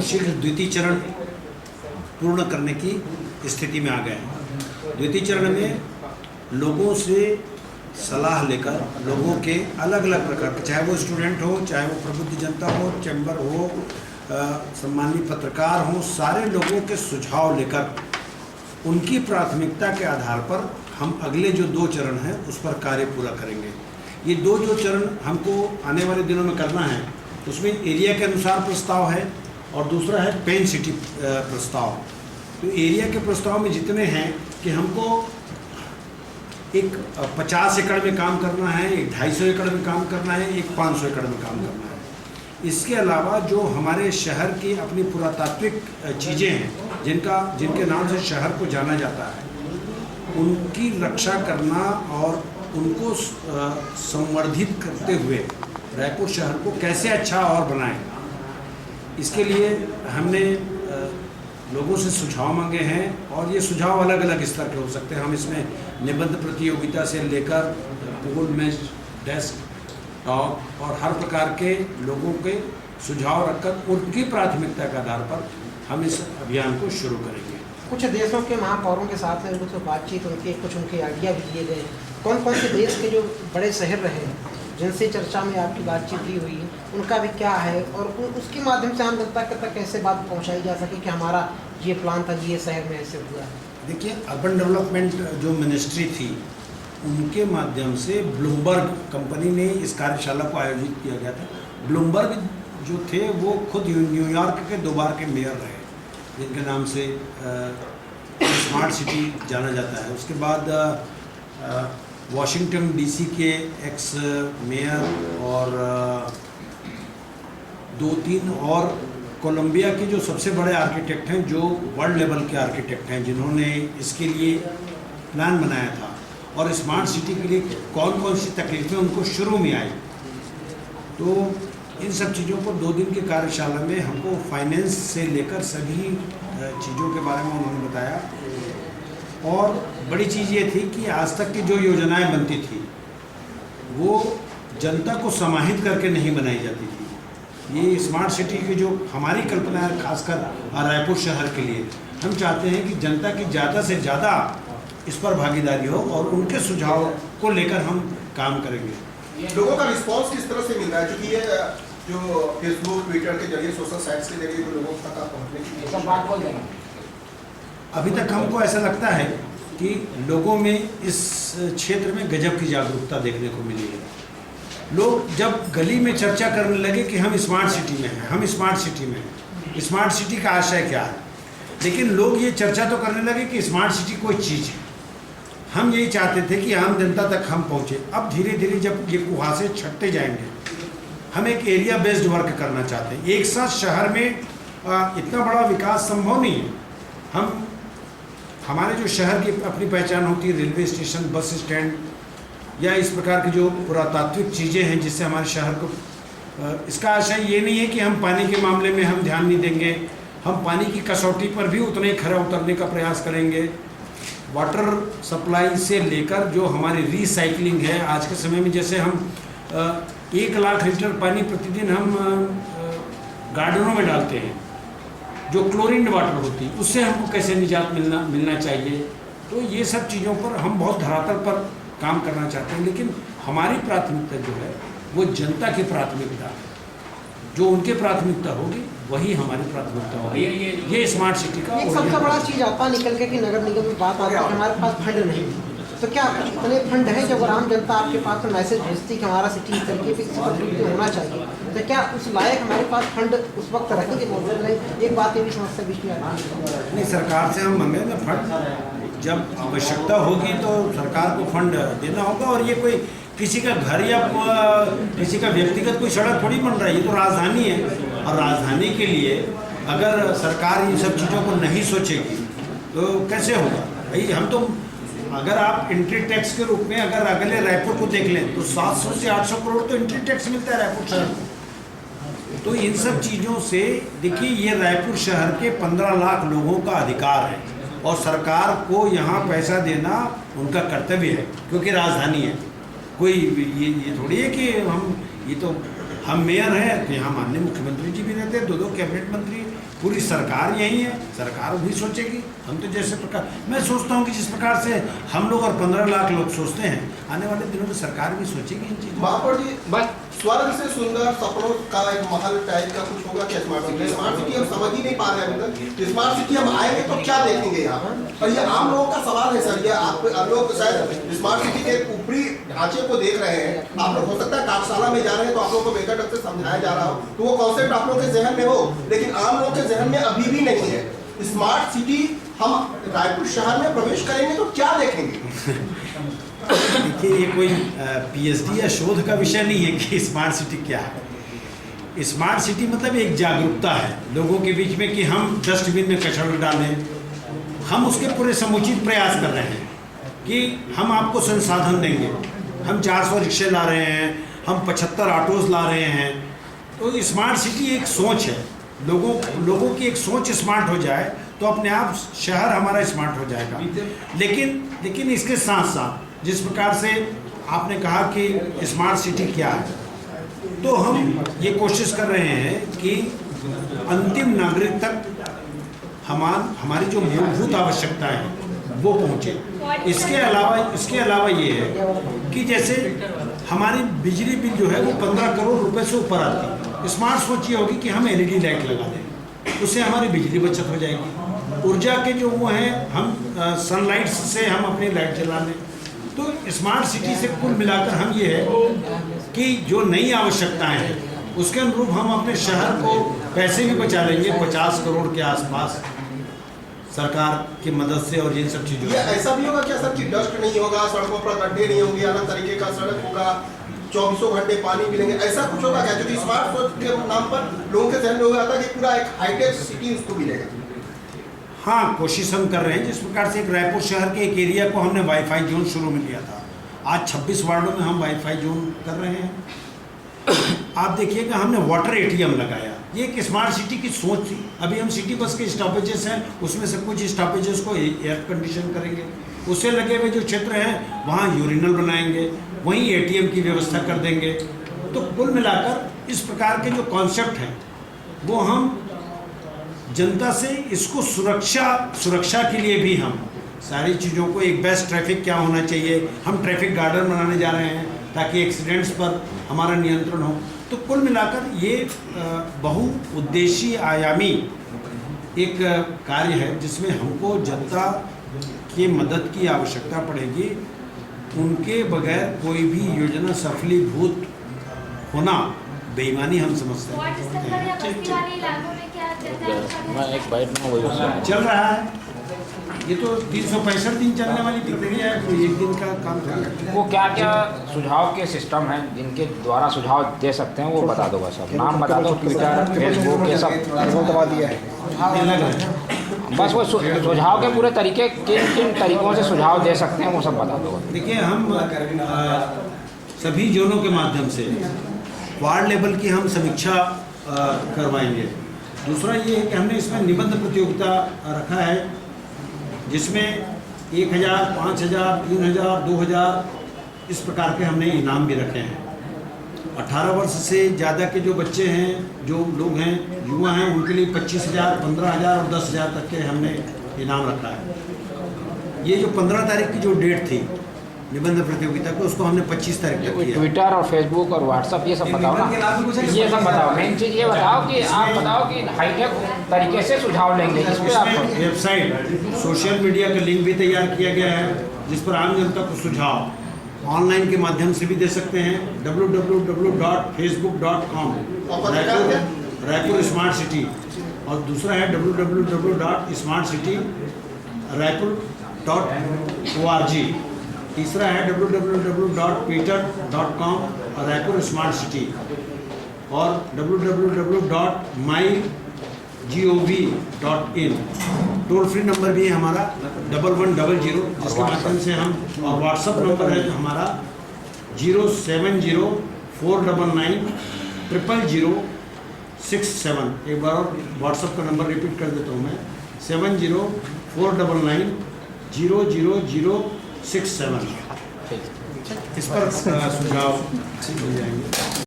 शीघ्र द्वितीय चरण पूर्ण करने की स्थिति में आ गए हैं। द्वितीय चरण में लोगों से सलाह लेकर लोगों के अलग अलग प्रकार के, चाहे वो स्टूडेंट हो, चाहे वो प्रबुद्ध जनता हो, चैम्बर हो, सम्मानीय पत्रकार हो, सारे लोगों के सुझाव लेकर उनकी प्राथमिकता के आधार पर हम अगले जो 2 चरण हैं उस पर कार्य पूरा करेंगे। ये जो चरण हमको आने वाले दिनों में करना है, उसमें एरिया के अनुसार प्रस्ताव है और दूसरा है पेन सिटी प्रस्ताव। तो एरिया के प्रस्ताव में जितने हैं कि हमको एक 50 एकड़ में काम करना है, एक 250 एकड़ में काम करना है, एक 500 एकड़ में काम करना है। इसके अलावा जो हमारे शहर की अपनी पुरातात्विक चीज़ें हैं जिनके नाम से शहर को जाना जाता है, उनकी रक्षा करना और उनको संवर्धित करते हुए रायपुर शहर को कैसे अच्छा और बनाएं, इसके लिए हमने लोगों से सुझाव मांगे हैं। और ये सुझाव अलग अलग स्तर के हो सकते हैं। हम इसमें निबंध प्रतियोगिता से लेकर पोल मैच, डेस्क टॉप और हर प्रकार के लोगों के सुझाव रखकर उनकी प्राथमिकता के आधार पर हम इस अभियान को शुरू करेंगे। कुछ देशों के महापौरों के साथ में कुछ बातचीत उनके कुछ उनके आइडिया भी दिए गए। कौन कौन से देश के जो बड़े शहर रहे जिनसे चर्चा में आपकी बातचीत भी हुई, उनका भी क्या है और उसके माध्यम से आम जनता तक कैसे बात पहुंचाई जा सके कि हमारा ये प्लान था, ये शहर में ऐसे हुआ। देखिए, अर्बन डेवलपमेंट जो मिनिस्ट्री थी उनके माध्यम से ब्लूमबर्ग कंपनी ने इस कार्यशाला को आयोजित किया गया था। ब्लूमबर्ग जो थे वो खुद न्यूयॉर्क के 2 बार के मेयर रहे, जिनके नाम से स्मार्ट सिटी जाना जाता है। उसके बाद वॉशिंगटन डीसी के एक्स मेयर और 2-3 और कोलंबिया के जो सबसे बड़े आर्किटेक्ट हैं, जो वर्ल्ड लेवल के आर्किटेक्ट हैं, जिन्होंने इसके लिए प्लान बनाया था और स्मार्ट सिटी के लिए कौन कौन सी तकलीफें उनको शुरू में आई। तो इन सब चीज़ों को 2 दिन की कार्यशाला में हमको फाइनेंस से लेकर सभी चीज़ों के बारे में उन्होंने बताया। और बड़ी चीज़ ये थी कि आज तक की जो योजनाएं बनती थी वो जनता को समाहित करके नहीं बनाई जाती थी। ये स्मार्ट सिटी की जो हमारी कल्पना है, खासकर रायपुर शहर के लिए, हम चाहते हैं कि जनता की ज़्यादा से ज़्यादा इस पर भागीदारी हो और उनके सुझाव को लेकर हम काम करेंगे। लोगों का रिस्पांस किस तरह से मिल रहा है, क्योंकि ये जो फेसबुक, ट्विटर के जरिए, सोशल साइट्स के जरिए जो लोगों तक पहुँचने की सब बात बोल रहे हैं। अभी तक हमको ऐसा लगता है कि लोगों में इस क्षेत्र में गजब की जागरूकता देखने को मिली है। लोग जब गली में चर्चा करने लगे कि हम स्मार्ट सिटी में हैं, हम स्मार्ट सिटी में हैं, स्मार्ट सिटी का आशय क्या है, लेकिन लोग ये चर्चा तो करने लगे कि स्मार्ट सिटी कोई चीज़ है। हम यही चाहते थे कि आम जनता तक हम पहुँचे। अब धीरे धीरे जब ये कुहासे छटते जाएंगे, हम एक एरिया बेस्ड वर्क करना चाहते हैं। एक साथ शहर में इतना बड़ा विकास संभव नहीं है। हमारे जो शहर की अपनी पहचान होती है, रेलवे स्टेशन, बस स्टैंड या इस प्रकार की जो पुरातात्विक चीज़ें हैं जिससे हमारे शहर को, इसका आशय ये नहीं है कि हम पानी के मामले में हम ध्यान नहीं देंगे। हम पानी की कसौटी पर भी उतने ही खरा उतरने का प्रयास करेंगे। वाटर सप्लाई से लेकर जो हमारी रिसाइकलिंग है, आज के समय में जैसे हम 1 लाख लीटर पानी प्रतिदिन हम गार्डनों में डालते हैं, जो क्लोरीन वाटर होती है, उससे हमको कैसे निजात मिलना चाहिए। तो ये सब चीज़ों पर हम बहुत धरातल पर काम करना चाहते हैं, लेकिन हमारी प्राथमिकता जो है वो जनता की प्राथमिकता है। जो उनकी प्राथमिकता होगी वही हमारी प्राथमिकता होगी। ये स्मार्ट सिटी का एक सबसे बड़ा चीज़ आता निकल के कि नगर निगम में बात आती है कि हमारे पास फंड नहीं, तो क्या इतने फंड हैं जब आम जनता आपके पास में मैसेज भेजती कि हमारा सिटी इस तरीके से होना चाहिए, तो क्या उस लायक हमारे पास फंड उस वक्त रहेंगे मौजूद नहीं? एक बात ये भी समस्या बीच में आती है। नहीं, सरकार से हम मांगे ना फंड, जब आवश्यकता होगी तो सरकार को फंड देना होगा। और ये कोई किसी का घर या किसी का व्यक्तिगत कोई सड़क थोड़ी बन रहा है, ये तो राजधानी है। और राजधानी के लिए अगर सरकार इन सब चीज़ों को नहीं सोचेगी तो कैसे होगा भाई? हम तो, अगर आप एंट्री टैक्स के रूप में अगर अगले रायपुर को देख लें तो 700 से 800 करोड़ तो एंट्री टैक्स मिलता है रायपुर शहर को। तो इन सब चीज़ों से देखिए, ये रायपुर शहर के 15 लाख लोगों का अधिकार है और सरकार को यहाँ पैसा देना उनका कर्तव्य है, क्योंकि राजधानी है। कोई ये थोड़ी है कि हम, ये तो हम मेयर हैं तो यहाँ माननीय मुख्यमंत्री जी भी रहते हैं, 2 कैबिनेट मंत्री पूरी सरकार यही है, सरकार भी सोचेगी। हम तो जैसे प्रकार, मैं सोचता हूँ कि जिस प्रकार से हम लोग और 15 लाख लोग सोचते हैं, आने वाले दिनों में सरकार भी सोचेगी इन चीज़ों। महापौर जी, बस स्वर्ग से सुंदर सपनों का एक महल टाइप का कुछ होगा क्या स्मार्ट सिटी? स्मार्ट सिटी हम समझ ही नहीं पा रहे हैं अभी तक। स्मार्ट सिटी हम आएंगे तो क्या देखेंगे यहाँ? और ये आम लोगों का सवाल है सर। ये आप लोग शायद स्मार्ट सिटी के ऊपरी ढांचे को देख रहे हैं, आप लोग हो सकता है कार्यशाला में जा रहे हैं तो आप लोगों को बेहतर ढंग से समझाया जा रहा हो, तो वो कॉन्सेप्ट आप लोगों के जहन में हो, लेकिन आम लोगों के जहन में अभी भी नहीं है। स्मार्ट सिटी हम रायपुर शहर में प्रवेश करेंगे तो क्या देखेंगे? देखिए, ये कोई पीएचडी या शोध का विषय नहीं है कि स्मार्ट सिटी क्या है। स्मार्ट सिटी मतलब एक जागरूकता है लोगों के बीच में कि हम डस्टबिन में कचरा डालें। हम उसके पूरे समुचित प्रयास कर रहे हैं कि हम आपको संसाधन देंगे। हम 400 रिक्शे ला रहे हैं, हम 75 ऑटोज ला रहे हैं। तो स्मार्ट सिटी एक सोच है, लोगों की एक सोच स्मार्ट हो जाए तो अपने आप शहर हमारा स्मार्ट हो जाएगा। लेकिन इसके साथ साथ जिस प्रकार से आपने कहा कि स्मार्ट सिटी क्या है, तो हम ये कोशिश कर रहे हैं कि अंतिम नागरिक तक हमारी जो मूलभूत आवश्यकताएं हैं वो पहुँचे। इसके अलावा ये है कि जैसे हमारी बिजली बिल जो है वो 15 करोड़ रुपए से ऊपर आती है। स्मार्ट सोच ये होगी कि हम LED लाइट लगा दें, उससे हमारी बिजली बचत हो जाएगी। ऊर्जा के जो वो हैं, हम सनलाइट से हम अपनी लाइट जला लें। तो स्मार्ट सिटी से कुल मिलाकर हम ये है कि जो नई आवश्यकताएं हैं उसके अनुरूप हम अपने शहर को पैसे भी बचा लेंगे 50 करोड़ के आसपास सरकार की मदद से और इन सब चीज़ों ये ऐसा भी होगा क्या सर कि डस्ट नहीं होगा, सड़कों पर गड्ढे नहीं होंगे, अलग तरीके का सड़क होगा, 24 घंटे पानी मिलेंगे, ऐसा कुछ होगा क्या? क्योंकि स्मार्ट सोच के नाम पर लोगों के जहन में हो जाता है कि पूरा एक हाईटेक सिटी उसको मिलेगा। हाँ, कोशिश हम कर रहे हैं। जिस प्रकार से एक रायपुर शहर के एक एरिया को हमने वाईफाई जोन शुरू में किया था, आज 26 वार्डों में हम वाईफाई जोन कर रहे हैं। आप देखिएगा, हमने वाटर ATM लगाया। ये एक स्मार्ट सिटी की सोच थी। अभी हम सिटी बस के स्टॉपेजेस हैं, उसमें से कुछ स्टॉपेजेस को एयर कंडीशन करेंगे। उससे लगे हुए जो क्षेत्र हैं वहाँ यूरिनल बनाएंगे, वहीं ATM की व्यवस्था कर देंगे। तो कुल मिलाकर इस प्रकार के जो कॉन्सेप्ट हैं वो हम जनता से इसको सुरक्षा के लिए भी हम सारी चीज़ों को, एक बेस्ट ट्रैफिक क्या होना चाहिए, हम ट्रैफिक गार्डन बनाने जा रहे हैं ताकि एक्सीडेंट्स पर हमारा नियंत्रण हो। तो कुल मिलाकर ये बहुउद्देशीय आयामी एक कार्य है जिसमें हमको जनता की मदद की आवश्यकता पड़ेगी। उनके बगैर कोई भी योजना सफलीभूत होना बेईमानी हम समझते हैं। मैं एक बाइट में वही चल रहा है, ये तो 365 दिन चलने वाली प्रक्रिया है, कोई एक दिन का काम है। वो क्या क्या सुझाव के सिस्टम हैं जिनके द्वारा सुझाव दे सकते हैं वो बता दो। बस अब नाम बता दो, ट्विटर, फेसबुक, ये सब दबा दिया है। बस वो सुझाव के पूरे तरीके, किन किन तरीकों से सुझाव दे सकते हैं वो सब बता दो। देखिए, हम सभी जोनों के माध्यम से वार्ड लेवल की हम समीक्षा करवाएंगे। दूसरा ये है कि हमने इसमें निबंध प्रतियोगिता रखा है जिसमें 1000, 5000, 3000, 2000 इस प्रकार के हमने इनाम भी रखे हैं। 18 वर्ष से ज़्यादा के जो बच्चे हैं, जो लोग हैं, युवा हैं, उनके लिए 25,000, 15,000 और 10,000 तक के हमने इनाम रखा है। ये जो 15 तारीख की जो डेट थी निबंध प्रतियोगिता को, उसको हमने 25 तारीख तक किया। ट्विटर और फेसबुक और व्हाट्सअप ये सब बताओ ना, ये सब बताओ। मेन चीज़ ये बताओ कि आप बताओ कि हाईटेक तरीके से सुझाव लेंगे। इस पर आप वेबसाइट, सोशल मीडिया का लिंक भी तैयार किया गया है जिस पर आम जनता को सुझाव ऑनलाइन के माध्यम से भी दे सकते हैं। www.facebook.com रायपुर स्मार्ट सिटी, और दूसरा है www.smartcityraypur.org। तीसरा है www.twitter.com रायपुर स्मार्ट सिटी, और www.mygov.in। टोल फ्री नंबर भी है हमारा 1100, जिसके माध्यम से हम, और व्हाट्सअप नंबर है हमारा 07049900067। एक बार और व्हाट्सअप का नंबर रिपीट कर देता हूँ मैं, 7049900067। इस पर सुझाव मिल जाएंगे।